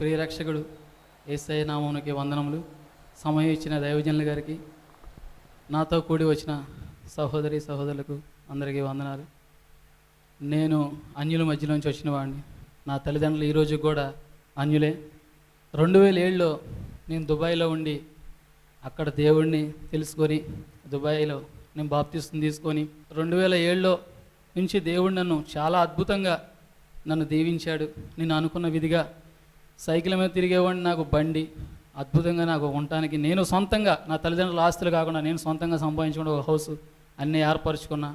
ప్రియరక్షకుడు యేసయ్య నామమునకి వందనములు. సమయం ఇచ్చిన దైవజనుల గారికి, నాతో కూడి వచ్చిన సహోదరి సహోదరులకు అందరికీ వందనాలు. నేను అన్యుల మధ్యలోంచి వచ్చిన వాడిని. నా తల్లిదండ్రులు ఈరోజు కూడా అన్యులే. 2007లో నేను దుబాయ్లో ఉండి అక్కడ దేవుడిని తెలుసుకొని దుబాయ్లో నేను బాప్తిస్తం తీసుకొని 2007లో నుంచి దేవుడు నన్ను చాలా అద్భుతంగా నన్ను దీవించాడు. నేను అనుకున్న విధిగా సైకిల్ మీద తిరిగేవాడిని. నాకు బండి అద్భుతంగా నాకు ఉండటానికి నేను సొంతంగా నా తల్లిదండ్రుల ఆస్తులు కాకుండా నేను సొంతంగా సంపాదించుకున్న ఒక హౌస్ అన్నీ ఏర్పరచుకున్నా.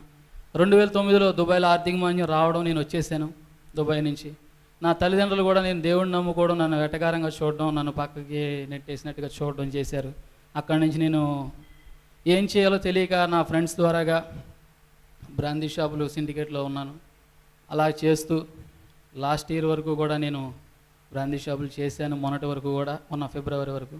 2009లో దుబాయ్లో ఆర్థిక మాంద్యం రావడం నేను వచ్చేసాను దుబాయ్ నుంచి. నా తల్లిదండ్రులు కూడా నేను దేవుడిని నమ్ముకోవడం, నన్ను వెటకారంగా చూడడం, నన్ను పక్కకి నెట్టేసినట్టుగా చూడడం చేశారు. అక్కడి నుంచి నేను ఏం చేయాలో తెలియక నా ఫ్రెండ్స్ ద్వారాగా బ్రాందీ షాపులు సిండికేట్లో ఉన్నాను. అలా చేస్తూ లాస్ట్ ఇయర్ వరకు కూడా నేను బ్రాందీ షాపులు చేశాను. మొన్నటి వరకు కూడా, మొన్న ఫిబ్రవరి వరకు.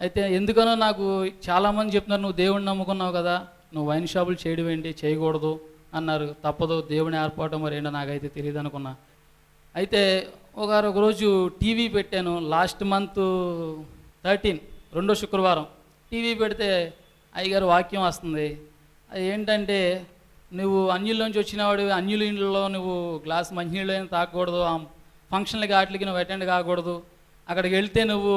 అయితే ఎందుకనో నాకు చాలామంది చెప్తున్నారు, నువ్వు దేవుడిని నమ్ముకున్నావు కదా, నువ్వు వైన్ షాపులు చేయడం ఏంటి, చేయకూడదు అన్నారు. తప్పదు, దేవుని ఏర్పాటు మరి ఏంటో నాకైతే తెలియదు అనుకున్నా. అయితే ఒక రోజు టీవీ పెట్టాను. లాస్ట్ మంత్ 13 రెండో శుక్రవారం టీవీ పెడితే అయ్యగారు వాక్యం వస్తుంది. అది ఏంటంటే, నువ్వు అన్యుల్లోంచి వచ్చినవాడు, అన్యుల ఇంట్లో నువ్వు గ్లాస్ మంచినీళ్ళు అయినా తాగకూడదు, ఆ ఫంక్షన్లకి వాటికి నువ్వు అటెండ్ కాకూడదు, అక్కడికి వెళ్తే నువ్వు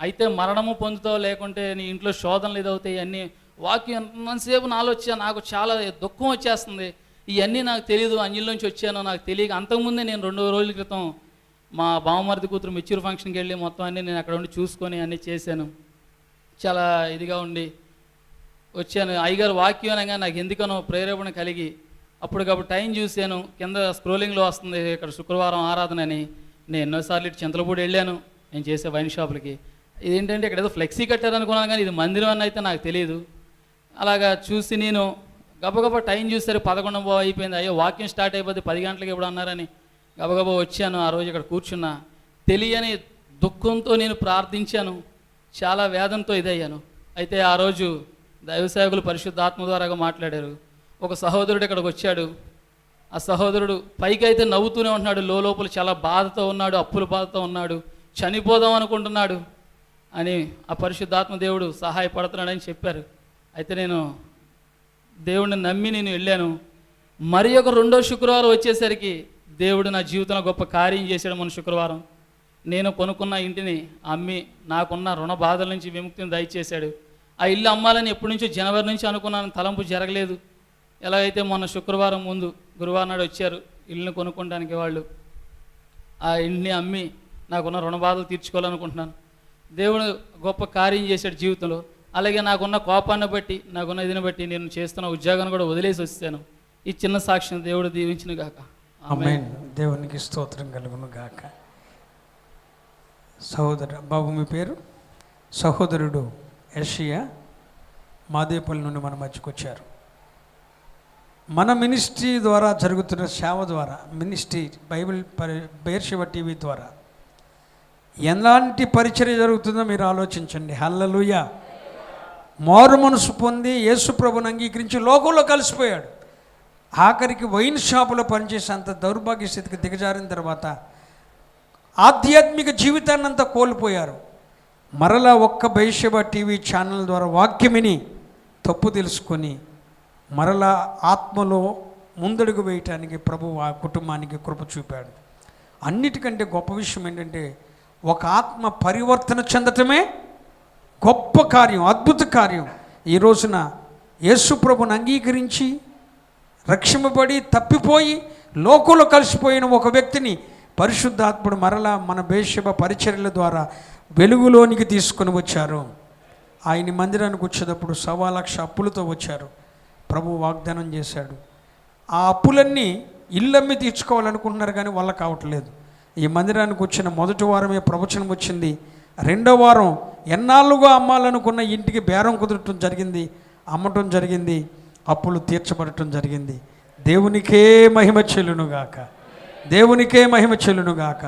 అయితే మరణము పొందుతావు, లేకుంటే నీ ఇంట్లో శోధనలు ఇదవుతాయి. అన్నీ వాక్యం ఎంతసేపు నాలో వచ్చా, నాకు చాలా దుఃఖం వచ్చేస్తుంది. ఇవన్నీ నాకు తెలియదు, అన్యుల్లోంచి వచ్చానో నాకు తెలియక అంతకుముందే నేను 2 రోజుల క్రితం మా బావమరిది కూతురు మెచ్యూర్ ఫంక్షన్కి వెళ్ళి మొత్తం అన్నీ నేను అక్కడ ఉండి చూసుకొని అన్నీ చేశాను. చాలా ఇదిగా ఉండి వచ్చాను. అయ్యగారు వాక్యం అనగా నాకు ఎందుకనో ప్రేరేపణ కలిగి అప్పటికప్పుడు టైం చూశాను. కింద స్క్రోలింగ్లో వస్తుంది ఇక్కడ శుక్రవారం ఆరాధన అని. నేను ఎన్నోసార్లు ఇటు చింతలపూడి వెళ్ళాను నేను చేసే వైన్ షాపులకి. ఇదేంటంటే ఇక్కడ ఏదో ఫ్లెక్సీ కట్టారు అనుకున్నాను, కానీ ఇది మందిరం అని అయితే నాకు తెలియదు. అలాగా చూసి నేను గబగబా టైం చూసారు 11 అయిపోయింది. అయ్యో వాక్యం స్టార్ట్ అయిపోతే 10 గంటలకు ఎప్పుడు అన్నారని గబగబా వచ్చాను. ఆ రోజు ఇక్కడ కూర్చున్నా. తెలియని దుఃఖంతో నేను ప్రార్థించాను, చాలా వేదంతో ఇదయ్యాను. అయితే ఆ రోజు దైవ సేవకులు పరిశుద్ధాత్మ ద్వారాగా మాట్లాడారు. ఒక సహోదరుడు ఇక్కడికి వచ్చాడు. ఆ సహోదరుడు పైకి అయితే నవ్వుతూనే ఉంటున్నాడు, లోపల చాలా బాధతో ఉన్నాడు, అప్పుల బాధతో ఉన్నాడు, చనిపోదాం అనుకుంటున్నాడు అని ఆ పరిశుద్ధాత్మ దేవుడు సహాయపడుతున్నాడని చెప్పారు. అయితే నేను దేవుడిని నమ్మి నేను వెళ్ళాను. మరి ఒక రెండో శుక్రవారం వచ్చేసరికి దేవుడు నా జీవితంలో గొప్ప కార్యం చేశాడు. మన శుక్రవారం నేను కొనుక్కున్న ఇంటిని అమ్మి నాకున్న రుణ బాధల నుంచి విముక్తిని దయచేశాడు. ఆ ఇల్లు అమ్మాలని ఎప్పటి నుంచో జనవరి నుంచి అనుకున్నాను, తలంపు జరగలేదు. ఎలాగైతే మొన్న శుక్రవారం ముందు గురువారం నాడు వచ్చారు ఇల్లుని కొనుక్కోవడానికి వాళ్ళు. ఆ ఇంటిని అమ్మి నాకున్న రుణ బాధలు తీర్చుకోవాలనుకుంటున్నాను. దేవుడు గొప్ప కార్యం చేశాడు జీవితంలో. అలాగే నాకున్న కోపాన్ని బట్టి, నాకున్న ఇదిని బట్టి నేను చేస్తున్న ఉద్యోగాన్ని కూడా వదిలేసి వచ్చాను. ఈ చిన్న సాక్ష్యం దేవుడు దీవించును గాక. ఆమేన్. దేవునికి స్తోత్రం కలుగును గాక. సహోదరు బాబు, మీ పేరు? సహోదరుడు యెషయా మాదేపల్లి నుండి మన మధ్యకు వచ్చారు. మన మినిస్ట్రీ ద్వారా జరుగుతున్న సేవ ద్వారా, మినిస్ట్రీ బైబిల్ బెయేర్షెబా టీవీ ద్వారా ఎలాంటి పరిచర్య జరుగుతుందో మీరు ఆలోచించండి. హల్లెలూయా. మారు మనసు పొంది యేసు ప్రభువుని అంగీకరించి లోకంలో కలిసిపోయాడు. ఆఖరికి వైన్ షాపులో పనిచేసేంత దౌర్భాగ్య స్థితికి దిగజారిన తర్వాత ఆధ్యాత్మిక జీవితాన్ని అంతా కోల్పోయారు. మరలా ఒక్క బెయేర్షెబా టీవీ ఛానల్ ద్వారా వాక్యమిని తప్పు తెలుసుకొని మరలా ఆత్మలో ముందడుగు వేయటానికి ప్రభువు ఆ కుటుంబానికి కృప చూపాడు. అన్నిటికంటే గొప్ప విషయం ఏంటంటే, ఒక ఆత్మ పరివర్తన చెందటమే గొప్ప కార్యం, అద్భుత కార్యం. ఈ రోజున యేసు ప్రభువుని అంగీకరించి రక్షింపబడి తప్పిపోయి లోకంలో కలిసిపోయిన ఒక వ్యక్తిని పరిశుద్ధాత్ముడు మరలా మన బెయేర్షెబా పరిచర్యల ద్వారా వెలుగులోనికి తీసుకొని వచ్చారు. ఆయన మందిరానికి వచ్చేటప్పుడు 1,00,000 అప్పులతో వచ్చారు. ప్రభు వాగ్దానం చేశాడు. ఆ అప్పులన్నీ ఇల్లమ్మి తీర్చుకోవాలనుకుంటున్నారు, కానీ వాళ్ళ కావట్లేదు. ఈ మందిరానికి వచ్చిన మొదటి వారమే ప్రవచనం వచ్చింది. 2వ వారం ఎన్నాళ్ళుగా అమ్మాలనుకున్న ఇంటికి బేరం కుదరటం జరిగింది, అమ్మటం జరిగింది, అప్పులు తీర్చబడటం జరిగింది. దేవునికే మహిమ చెల్లునుగాక, దేవునికే మహిమ చెల్లునుగాక.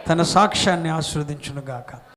తన సాక్ష్యాన్ని ఆశీర్వదించునుగాక.